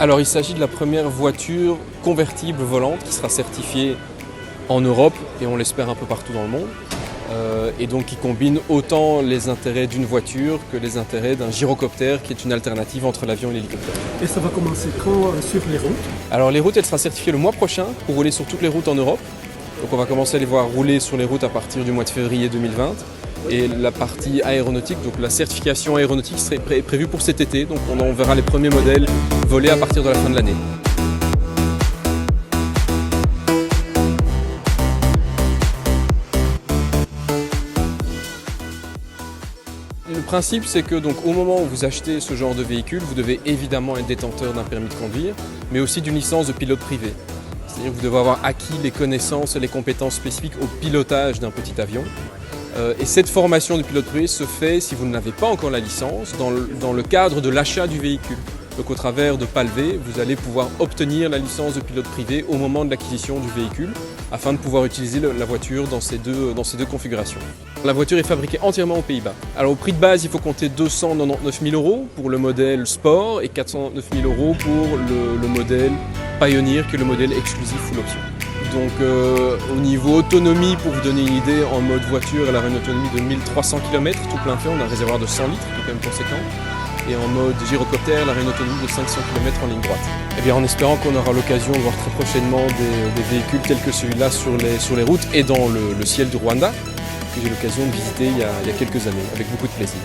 Alors il s'agit de la première voiture convertible volante qui sera certifiée en Europe et on l'espère un peu partout dans le monde. Et donc qui combine autant les intérêts d'une voiture que les intérêts d'un gyrocoptère qui est une alternative entre l'avion et l'hélicoptère. Et ça va commencer quand sur les routes? Alors les routes, elle sera certifiée le mois prochain pour rouler sur toutes les routes en Europe. Donc on va commencer à les voir rouler sur les routes à partir du mois de février 2020. Et la partie aéronautique, donc la certification aéronautique serait prévue pour cet été. Donc on verra les premiers modèles voler à partir de la fin de l'année. Le principe, c'est que donc, au moment où vous achetez ce genre de véhicule, vous devez évidemment être détenteur d'un permis de conduire, mais aussi d'une licence de pilote privé. C'est-à-dire que vous devez avoir acquis les connaissances et les compétences spécifiques au pilotage d'un petit avion. Et cette formation de pilote privé se fait, si vous n'avez pas encore la licence, dans le cadre de l'achat du véhicule. Donc au travers de Palvé, vous allez pouvoir obtenir la licence de pilote privé au moment de l'acquisition du véhicule, afin de pouvoir utiliser la voiture dans ces deux configurations. La voiture est fabriquée entièrement aux Pays-Bas. Alors au prix de base, il faut compter 299 000 € pour le modèle Sport et 409 000 € pour le modèle Pioneer, qui est le modèle exclusif full option. Donc au niveau autonomie, pour vous donner une idée, en mode voiture, elle aura une autonomie de 1300 km, tout plein fait, on a un réservoir de 100 litres, qui est quand même conséquent. Et en mode gyrocoptère, elle aura une autonomie de 500 km en ligne droite. Et bien en espérant qu'on aura l'occasion de voir très prochainement des véhicules tels que celui-là sur les routes et dans le ciel du Rwanda, que j'ai eu l'occasion de visiter il y a quelques années, avec beaucoup de plaisir.